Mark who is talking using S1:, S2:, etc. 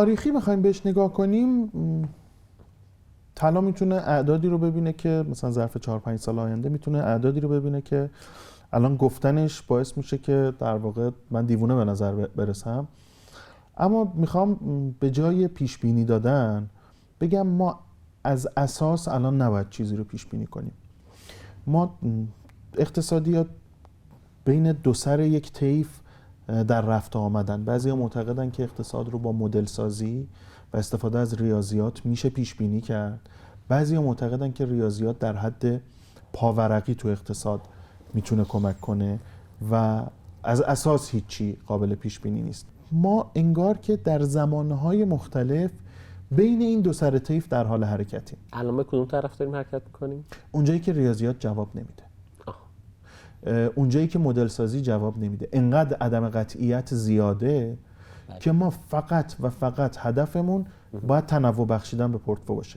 S1: تاریخی بخوایم بهش نگاه کنیم، طلا میتونه اعدادی رو ببینه که مثلا ظرف 4-5 سال آینده میتونه اعدادی رو ببینه که الان گفتنش باعث میشه که در واقع من دیوونه به نظر برسم. اما میخوام به جای پیش بینی دادن بگم ما از اساس الان نباید چیزی رو پیش بینی کنیم. ما اقتصادیات بین دو سر یک طیف در رفت آمدن. بعضیا معتقدن که اقتصاد رو با مدل سازی و استفاده از ریاضیات میشه پیش بینی کرد. بعضیا معتقدن که ریاضیات در حد پاورقی تو اقتصاد میتونه کمک کنه و از اساس هیچی قابل پیش بینی نیست. ما انگار که در زمانهای مختلف بین این دو سر طیف در حال حرکتیم.
S2: الان به کدوم طرف داریم حرکت می‌کنیم؟
S1: اونجایی که ریاضیات جواب نمیده، اونجایی که مدل سازی جواب نمیده، انقدر عدم قطعیت زیاده که ما فقط و فقط هدفمون باید تنوع بخشیدن به پورتفولیو باشه.